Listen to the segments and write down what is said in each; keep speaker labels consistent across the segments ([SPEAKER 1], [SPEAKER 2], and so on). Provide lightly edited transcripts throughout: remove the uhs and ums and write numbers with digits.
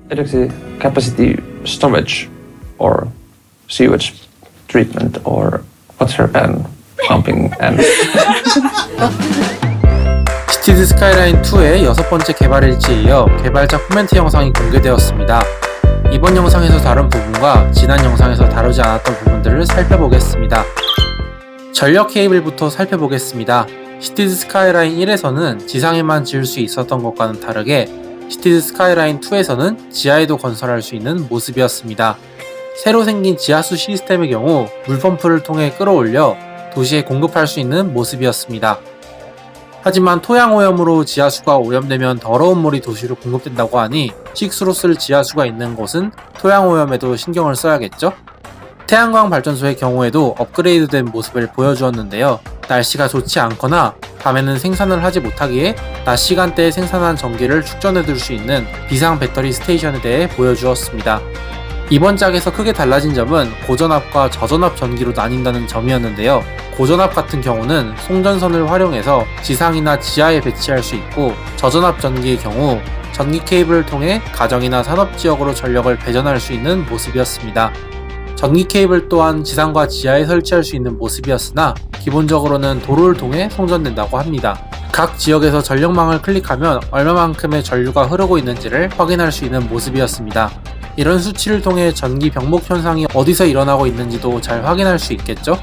[SPEAKER 1] electricity capacity storage or sewage treatment or water and pumping and
[SPEAKER 2] 시티즈 스카이라인 2의 6번째 개발일지에 이어 개발자 코멘트 영상이 공개되었습니다. 이번 영상에서 다룬 부분과 지난 영상에서 다루지 않았던 부분들을 살펴보겠습니다. 전력 케이블부터 살펴보겠습니다. 시티즈 스카이라인 1에서는 지상에만 지을 수 있었던 것과는 다르게 시티즈 스카이라인 2에서는 지하에도 건설할 수 있는 모습이었습니다. 새로 생긴 지하수 시스템의 경우 물펌프를 통해 끌어올려 도시에 공급할 수 있는 모습이었습니다. 하지만 토양오염으로 지하수가 오염되면 더러운 물이 도시로 공급된다고 하니 식수로 쓸 지하수가 있는 곳은 토양오염에도 신경을 써야겠죠? 태양광 발전소의 경우에도 업그레이드된 모습을 보여주었는데요. 날씨가 좋지 않거나 밤에는 생산을 하지 못하기에 낮 시간대에 생산한 전기를 축전해둘 수 있는 비상 배터리 스테이션에 대해 보여주었습니다. 이번 짝에서 크게 달라진 점은 고전압과 저전압 전기로 나뉜다는 점이었는데요. 고전압 같은 경우는 송전선을 활용해서 지상이나 지하에 배치할 수 있고, 저전압 전기의 경우 전기 케이블을 통해 가정이나 산업지역으로 전력을 배전할 수 있는 모습이었습니다. 전기 케이블 또한 지상과 지하에 설치할 수 있는 모습이었으나 기본적으로는 도로를 통해 송전된다고 합니다. 각 지역에서 전력망을 클릭하면 얼마만큼의 전류가 흐르고 있는지를 확인할 수 있는 모습이었습니다. 이런 수치를 통해 전기 병목 현상이 어디서 일어나고 있는지도 잘 확인할 수 있겠죠?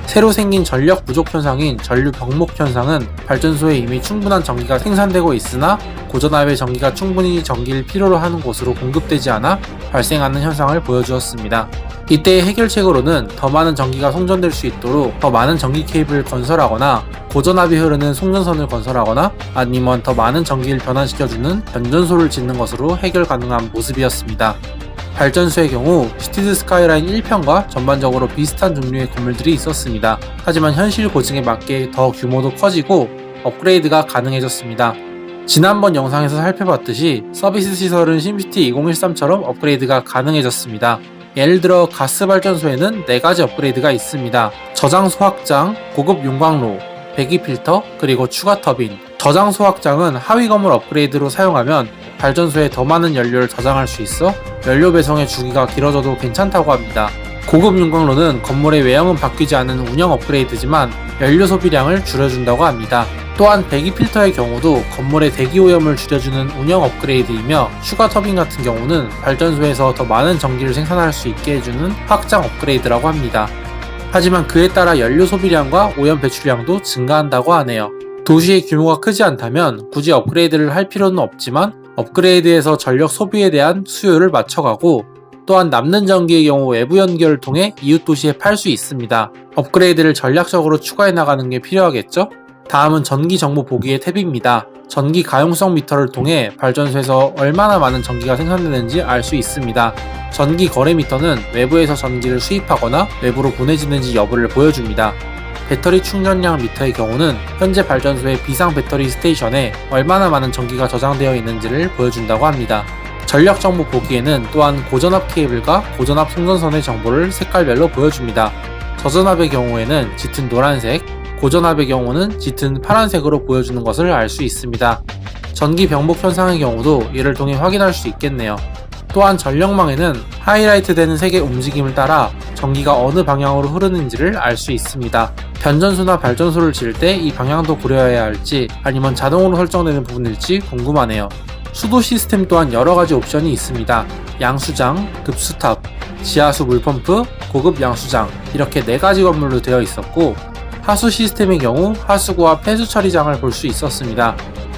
[SPEAKER 2] 새로 생긴 전력 부족 현상인 전류 병목 현상은 발전소에 이미 충분한 전기가 생산되고 있으나 고전압의 전기가 충분히 전기를 필요로 하는 곳으로 공급되지 않아 발생하는 현상을 보여주었습니다. 이때의 해결책으로는 더 많은 전기가 송전될 수 있도록 더 많은 전기 케이블을 건설하거나 고전압이 흐르는 송전선을 건설하거나 아니면 더 많은 전기를 변환시켜주는 변전소를 짓는 것으로 해결 가능한 모습이었습니다. 발전소의 경우 시티즈 스카이라인 1편과 전반적으로 비슷한 종류의 건물들이 있었습니다. 하지만 현실 고증에 맞게 더 규모도 커지고 업그레이드가 가능해졌습니다. 지난번 영상에서 살펴봤듯이 서비스 시설은 심시티 2013처럼 업그레이드가 가능해졌습니다. 예를 들어 가스 발전소에는 4가지 업그레이드가 있습니다. 저장소 확장, 고급 용광로, 배기 필터, 그리고 추가 터빈. 저장소 확장은 하위 건물 업그레이드로 사용하면 발전소에 더 많은 연료를 저장할 수 있어 연료 배송의 주기가 길어져도 괜찮다고 합니다. 고급 용광로는 건물의 외형은 바뀌지 않은 운영 업그레이드지만 연료 소비량을 줄여준다고 합니다. 또한 배기 필터의 경우도 건물의 대기 오염을 줄여주는 운영 업그레이드이며, 추가 터빈 같은 경우는 발전소에서 더 많은 전기를 생산할 수 있게 해주는 확장 업그레이드라고 합니다. 하지만 그에 따라 연료 소비량과 오염 배출량도 증가한다고 하네요. 도시의 규모가 크지 않다면 굳이 업그레이드를 할 필요는 없지만 업그레이드에서 전력 소비에 대한 수요를 맞춰가고, 또한 남는 전기의 경우 외부 연결을 통해 이웃 도시에 팔 수 있습니다. 업그레이드를 전략적으로 추가해 나가는 게 필요하겠죠? 다음은 전기 정보 보기의 탭입니다. 전기 가용성 미터를 통해 발전소에서 얼마나 많은 전기가 생산되는지 알 수 있습니다. 전기 거래 미터는 외부에서 전기를 수입하거나 외부로 보내지는지 여부를 보여줍니다. 배터리 충전량 미터의 경우는 현재 발전소의 비상 배터리 스테이션에 얼마나 많은 전기가 저장되어 있는지를 보여준다고 합니다. 전력 정보 보기에는 또한 고전압 케이블과 고전압 송전선의 정보를 색깔별로 보여줍니다. 저전압의 경우에는 짙은 노란색, 고전압의 경우는 짙은 파란색으로 보여주는 것을 알 수 있습니다. 전기 병목 현상의 경우도 이를 통해 확인할 수 있겠네요. 또한 전력망에는 하이라이트 되는 색의 움직임을 따라 전기가 어느 방향으로 흐르는지를 알 수 있습니다. 변전소나 발전소를 지을 때 이 방향도 고려해야 할지 아니면 자동으로 설정되는 부분일지 궁금하네요. 수도 시스템 또한 여러가지 옵션이 있습니다. 양수장, 급수탑, 지하수 물펌프, 고급 양수장, 이렇게 4가지 건물로 되어 있었고, 하수 시스템의 경우 하수구와 폐수 처리장을 볼 수 있었습니다.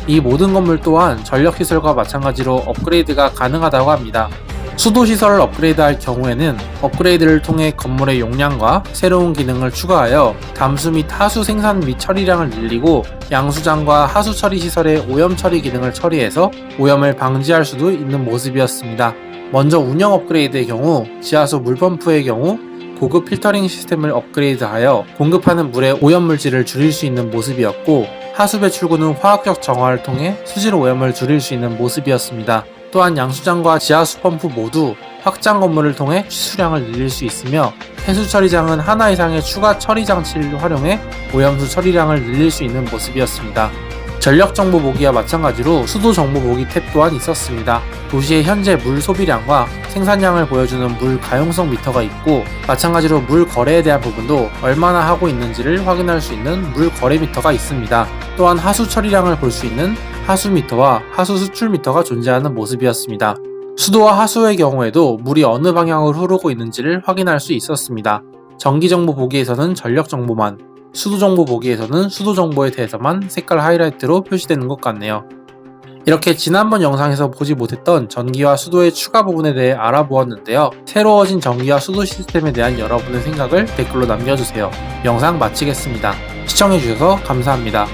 [SPEAKER 2] 이 모든 건물 또한 전력시설과 마찬가지로 업그레이드가 가능하다고 합니다. 수도시설을 업그레이드할 경우에는 업그레이드를 통해 건물의 용량과 새로운 기능을 추가하여 담수 및 하수 생산 및 처리량을 늘리고, 양수장과 하수 처리 시설의 오염 처리 기능을 처리해서 오염을 방지할 수도 있는 모습이었습니다. 먼저 운영 업그레이드의 경우 지하수 물펌프의 경우 고급 필터링 시스템을 업그레이드하여 공급하는 물의 오염물질을 줄일 수 있는 모습이었고, 하수 배출구는 화학적 정화를 통해 수질 오염을 줄일 수 있는 모습이었습니다. 또한 양수장과 지하수 펌프 모두 확장 건물을 통해 취수량을 늘릴 수 있으며, 폐수 처리장은 하나 이상의 추가 처리 장치를 활용해 오염수 처리량을 늘릴 수 있는 모습이었습니다. 전력 정보 보기와 마찬가지로 수도 정보 보기 탭 또한 있었습니다. 도시의 현재 물 소비량과 생산량을 보여주는 물 가용성 미터가 있고, 마찬가지로 물 거래에 대한 부분도 얼마나 하고 있는지를 확인할 수 있는 물 거래 미터가 있습니다. 또한 하수 처리량을 볼 수 있는 하수 미터와 하수 수출 미터가 존재하는 모습이었습니다. 수도와 하수의 경우에도 물이 어느 방향으로 흐르고 있는지를 확인할 수 있었습니다. 전기 정보 보기에서는 전력 정보만, 수도 정보 보기에서는 수도 정보에 대해서만 색깔 하이라이트로 표시되는 것 같네요. 이렇게 지난번 영상에서 보지 못했던 전기와 수도의 추가 부분에 대해 알아보았는데요. 새로워진 전기와 수도 시스템에 대한 여러분의 생각을 댓글로 남겨주세요. 영상 마치겠습니다. 시청해주셔서 감사합니다.